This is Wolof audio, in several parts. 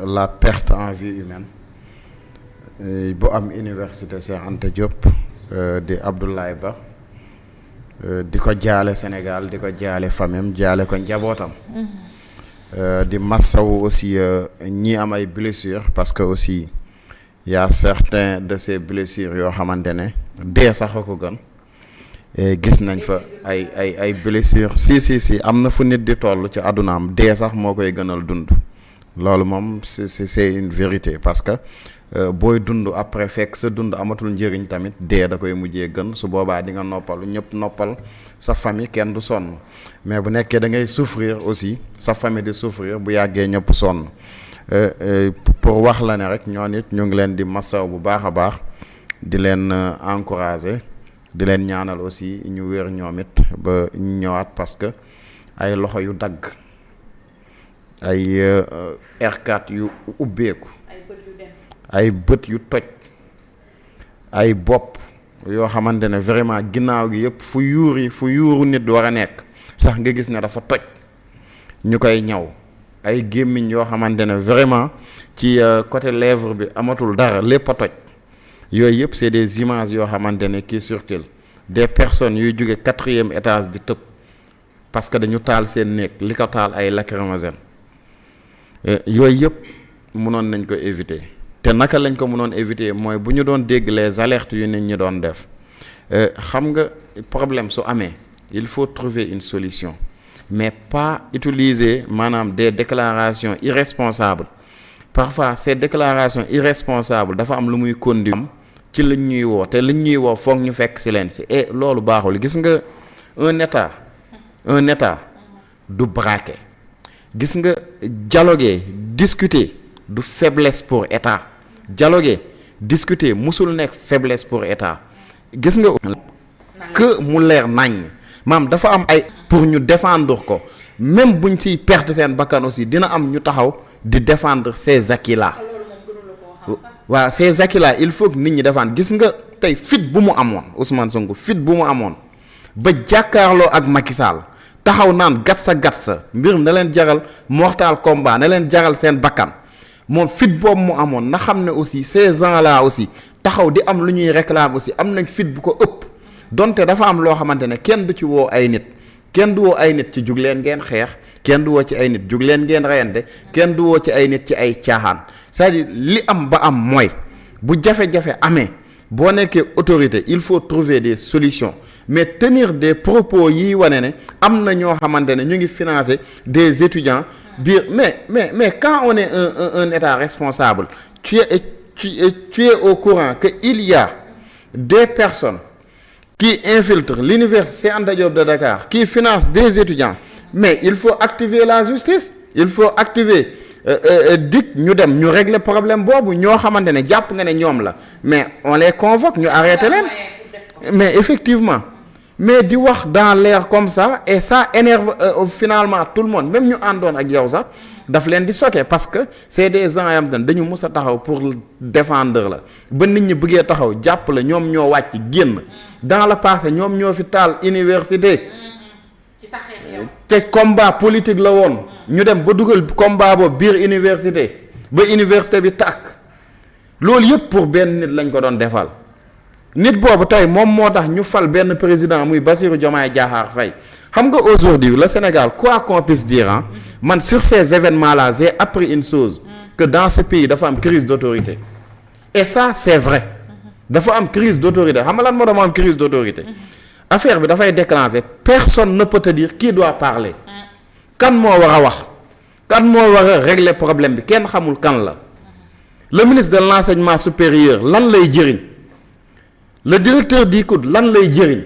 la perte en vie humaine bu am université Cheikh Anta Diop di Abdoulaye Ba di ko jaale Sénégal di ko jaale famem jaale ko njabootam. Di massawu aussi ñi am ay blessures parce que aussi y a certains de ces blessures yoo xamante ne dee sax a ko gën gis nañ fa ay blessures si am na fu nit di toll ci àddunaam dee sax moo koy gënal dund loolu moom c'est une vérité parce que booy dund après fekk sa dund amatul njëriñ tamit dee da koy mujjee gën su boobaa di nga noppalu ñëpp noppal sa famille kenn du sonn mais bu nekkee da ngay souffrir aussi sa famille di souffrir bu yàggee ñëpp sonn pour wax la ne rek ñoo nit ñu ngi leen di massaw bu baax a baax di leen encourager di leen ñaanal aussi ñu wér ñoom it ba ñu ñëwaat parce que ay loxo yu dagg ay R4 yu ubbeeku ay bët yu toj ay bopp yoo xamante ne vraiment ginnaaw gi yëpp fu yuuru nit war a nekk sax nga gis ne dafa toj ñu koy ñaw ay gémmiñ yoo xamante ne vraiment ci côté lèvre bi amatul dara lépp a toj yooyu yëpp c'est des images yoo xamante ne qui circulent des personnes yuy jóge 4e étage di tëb parce que dañu taal seen néeg li ko taal ay lacrymogène yooyu yëpp mënoon nañ ko éviter te naka lañ ko mënoon éviter mooy bu ñu doon dégg les alertes yu nit ñi doon def xam nga problème su amee il faut trouver une solution mais pas utiliser maanaam des déclarations irresponsables parfois ces déclarations irresponsables dafa am lu muy conduire ci liñ ñuy woo te liñ ñuy woo foog ñu fekk si leen si et loolu baaxul gis nga un état du braquer gis nga dialoguer discuter du faiblesse pour état dialoguer discuter musul nekk faiblesse pour état gis nga que mu leer nañ maam dafa am ay pour ñu défendre ko même buñ ciy perte seen bakkan aussi dina am ñu taxaw di défendre ces acquis là waaw ces acquis là il faut que nit ñi défendre gis nga tey fit bu mu amoon Ousmane Sonko fit bu mu amoon ba jàkkaarloo ak Macky Sall taxaw naan gat sa mbir na leen jaral mortal combat na leen jaral seen bakkan moom fit boobu mu amoon na xam ne aussi ces gens là aussi taxaw di am lu ñuy réclamer aussi am nañ fit bu ko ëpp donte dafa am loo xamante ne kenn du ci woo ay nit kenn du woo ay nit ci jug leen ngeen xeex kenn du woo ci ay nit jug leen ngeen reyante kenn du woo ci ay nit ci ay caaxaan c'est-à-dire li am ba am mooy bu jafe-jafe amee boo nekkee autorité il faut trouver des solutions mais tenir des propos yi wane ne am na ñoo xamante ne ñu ngi financer des étudiants biir mais quand on est un état responsable tu es au courant que il y a des personnes qui infiltrent l'université Anta Diop de Dakar qui finance des étudiants mais il faut activer la justice il faut activer dik ñu dem ñu régler problème boobu ñoo xamante ne jàpp nga ne ñoom la mais on les convoque ñu arrêter leen mais effectivement mais di wax dans l'air comme ça et ça énerve finalement tout le monde même ñu àndoon ak yow sax daf leen di choquer parce que c'est des gens yam tan dañu mus a taxaw pour défendre la ba nit ñi bëggee taxaw jàpp la ñoom ñoo wàcc génn dans le passé ñoom ñoo fi taal université te combat politique la woon ñu dem ba dugal combat boobu biir université ba université bi tàkk loolu yëpp pour benn nit lañ ko doon defal nit boobu tey moom moo tax ñu fal benn président muy Bassirou Diomaye Diakhar Faye xam nga aujourd'hui le Sénégal quoi qu'on puisse dire man sur ces événements là j'ai appris une chose que dans ce pays dafa am crise d'autorité et ça c'est vrai dafa am crise d'autorité xam nga lan moo dama am crise d'autorité affaire bi dafay déclencher personne ne peut te dire qui doit parler kan moo war a wax kan moo war a régler problème bi kenn xamul kan la le ministre de l'enseignement supérieur lan lay jëriñ le directeur du COUD lan lay jëriñ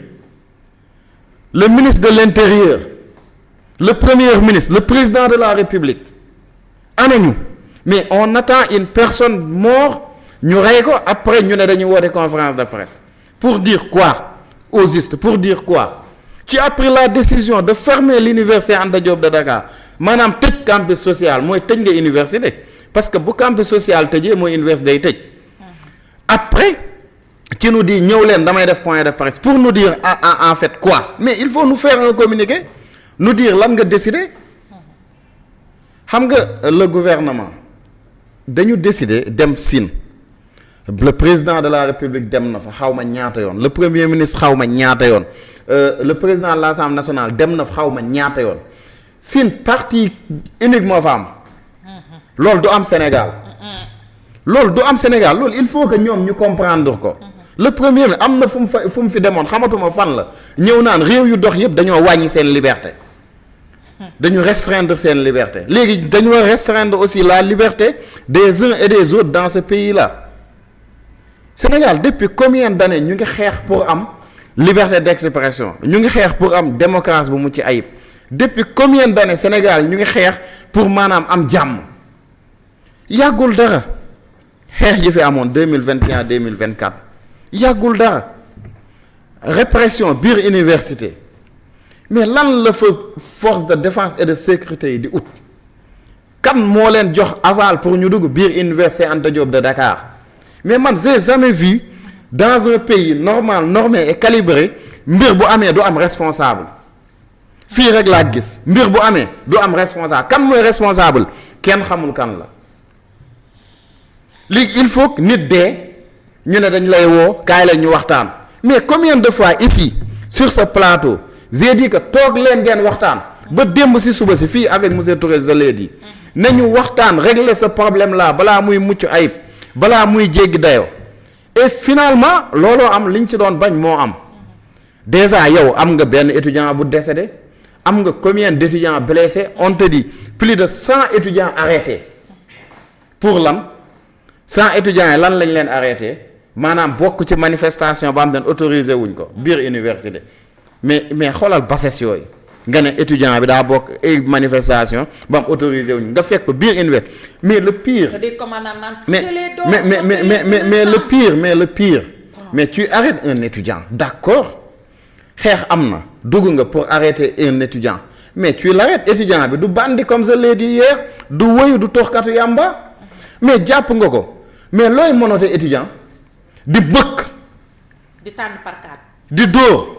le ministre de l'intérieur le premier ministre le président de la république anañu mais on attend une personne morte ñu rey ko après ñu ne dañu woote conférence de presse pour dire quoi au juste pour dire quoi tu as pris la décision de fermer l'université Anta Diop de Dakar maanaam tëj campus social mooy tëj nga université parce que bu campus social tëjee mooy université day tëj après ci nous dit ñëw leen damay def point de presse pour nous dire en fait quoi mais il faut nous faire un communiqué nous dire lan nga décider xam nga le gouvernement dañu décider dem Sine le président de la République dem na fa xaw ma ñaata yoon le premier ministre xaw ma ñaata yoon le président de l'Assemblée nationale dem na fa xaw ma ñaata yoon Sine parti unique moo fa am loolu du am Sénégal loolu du am Sénégal loolu il faut que ñoom ñu comprendre ko le premier ministre am na fu mu fi demoon xamatuma fan la ñëw naan réew yu dox yëpp dañoo wàññi seen liberté dañu restreindre seen liberté léegi dañu war restreindre aussi la liberté des uns et des autres dans ce pays-là Sénégal depuis combien d'années ñu ngi xeex pour am liberté d'expression ñu ngi xeex pour am démocratie bu mucc ayib depuis combien d'années Sénégal ñu ngi xeex pour maanaam am jàmm yàggul dara xeex yi fi amoon 2021 2024 yàggul dara répression biir université mais lan la fa force de défense et de sécurité yi di ut kan moo leen jox aval pour ñu dugg biir université Anta Diop de Dakar mais man j'ai jamais vu dans un pays normal normé et calibré mbir bu amee du am responsable fii rek laa gis mbir bu amee du am responsable kan mooy responsable kenn xamul kan la léegi il faut que nit dee ñu ne dañ lay woo kaay la ñu waxtaan mais combien de fois ici sur ce plateau j'ai dit que toog leen ngeen waxtaan ba démb si suba si fii avec monsieur Touré je l'ai dit nañu waxtaan régler ce problème là balaa muy mucc ayib balaa muy jéggi dayoo et finalement looloo am liñ ci doon bañ moo am déjà yow am nga benn étudiant bu décédé am nga combien d'étudiants blessés on te dit plus de 100 étudiants arrêtés pour lan 100 étudiants yi lan lañ leen arrêté maanaam bokk ci manifestation ba am den autorisé wuñ ko biir université mais xoolal bases yooyu nga ne étudiant bi daa bokk ay manifestation ba am autorisé wuñ nga fekk ko biir université mais le pire mais le pire mais tu arrêtes un étudiant d'accord xeex am na dugg nga pour arrêter un étudiant mais tu l'arrêtes étudiant bi du bandi comme je l'ai dit hier du wëyu du toxkatu yàmba mais jàpp nga ko mais looy monote étudiant di bëkk di tànn par carte di dóor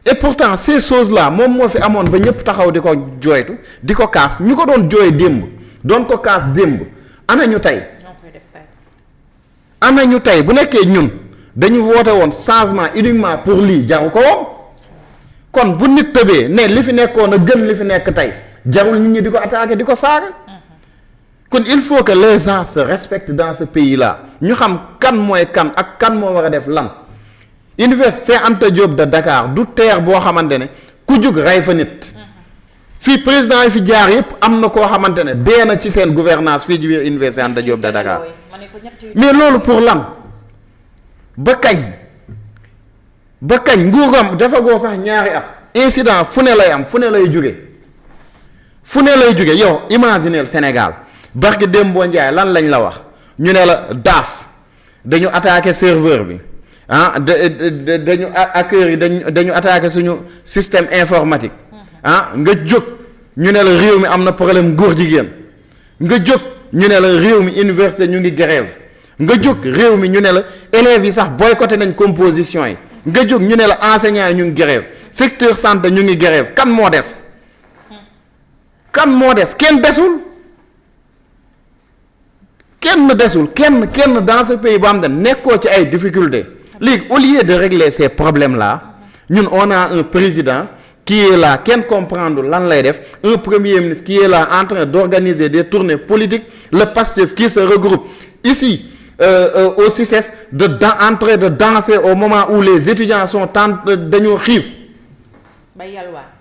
et pourtant ces choses là moom moo fi amoon ba ñëpp taxaw di ko jooytu di ko kaas ñu ko doon jooy démb doon ko kaas démb ana ñu tey ana ñu tey bu nekkee ñun dañu woote woon changement uniquement pour lii jaru ko woon kon bu nit tëbee ne li fi nekkoon a gën li fi nekk tey jarul nit ñi di ko attaquer di ko saaga kon il faut que les gens se respectent dans ce pays là ñu xam kan mooy kan ak kan moo war a def lan université Anta Diop de Dakar du terre boo xamante ne ku jug rey fa nit fii président yi fi jaar yëpp am na koo xamante ne dee na ci seen gouvernance fii ci biir université Anta Diop de Dakar mais loolu pour lan ba kañ nguuram dafa goo sax ñaari at incident fu ne lay am fu ne lay jóge yow imagineel Sénégal barki Dembo Ndiaye lan lañ la wax ñu ne la daaf dañu attaqué serveur bi dañu hackers yi dañu attaqué suñu système informatique nga jóg ñu ne la réew mi am na problème góor jigéen nga jóg ñu ne la réew mi université ñu ngi grève nga jóg réew mi ñu ne la élèves yi sax boycotté nañ composition yi nga jóg ñu ne la enseignants yi ñu ngi grève secteur santé ñu ngi grève kan moo des kenn dans ce pays boo xam ne nekkoo ci ay difficultés léegi au lieu de régler ces problèmes là ñun on a un président qui est là kenn comprendre lan lay def un premier ministre qui est là en train d'organiser des tournées politiques le PASTEF qui se regroupe ici au CICES en train de danser au moment où les étudiants sont dañoo xiif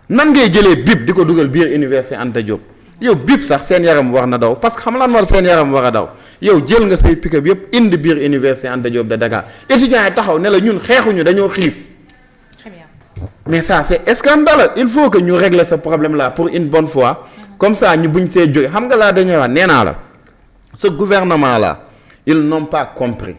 nan ngay jëlee bip di ko dugal biir université Anta Diop yow bip sax seen yaram war na daw parce que xam lan war seen yaram war a daw yow jël nga say pick-up yëpp indi biir université Anta Diop de Dakar étudiants yi taxaw ne la ñun xeexuñu dañoo xiif mais ça c'est scandaleux il faut que ñu régler ce problème là pour une bonne fois comme ça ñu buñ see jóge xam nga laa dañuy wax nee naa la ce gouvernement là ils n'ont pas compris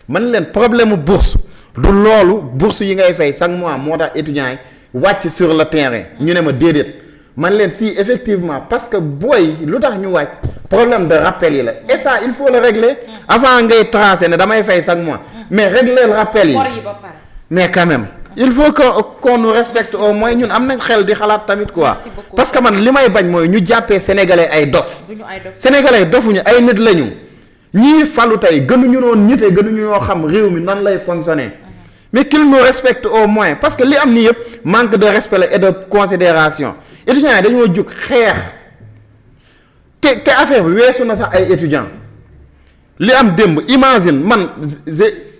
man leen problème bourse du loolu bourse yi ngay fay chaque mois moo tax étudiants yi wàcc sur le terrain ñu ne ma déedéet man leen si effectivement parce que booy lu tax ñu wàcc problème de rappel yi la et ça il faut le régler avant ngay tracer ne damay fay chaque mois mais régler le rappel yi mais quand même il faut que qu'on nous respecte au moins ñun am nañ xel di xalaat tamit quoi parce que man li may bañ mooy ñu jàppee sénégalais ay dof sénégalais dofuñu ay nit lañu ñii falu tey gënuñu noonu ñite gënuñu ñoo xam réew mi nan lay fonctionner mais qu'il nous respecte au moins parce que li am nii yëpp manque de respect la et de considération étudiants yi dañoo jug xeex te affaire bi weesu na sax ay étudiants li am démb imagine man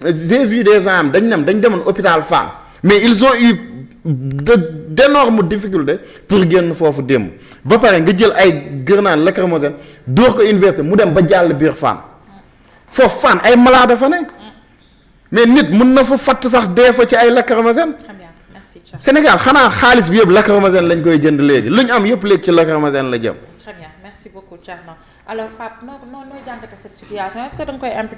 j'ai vu des gens dañ demoon hôpital Fann mais ils ont eu d'énormes difficultés pour génn foofu démb ba pare nga jël ay grenades lacrymogènes dóor ko université mu dem ba jàll biir Fann foofu Fann ay malade fa ne mais nit mun na fa fatt sax dee fa ci ay lacrymogènes. Très bien, merci Thierno. Sénégal xanaa xaalis bi yëpp lacrymogène lañ koy jënd léegi lu ñu am yëpp léegi ci lacrymogène la jëm. Très bien, merci beaucoup Thierno. Alors Pape noo jàngate cette situation est-ce que da nga koy imputer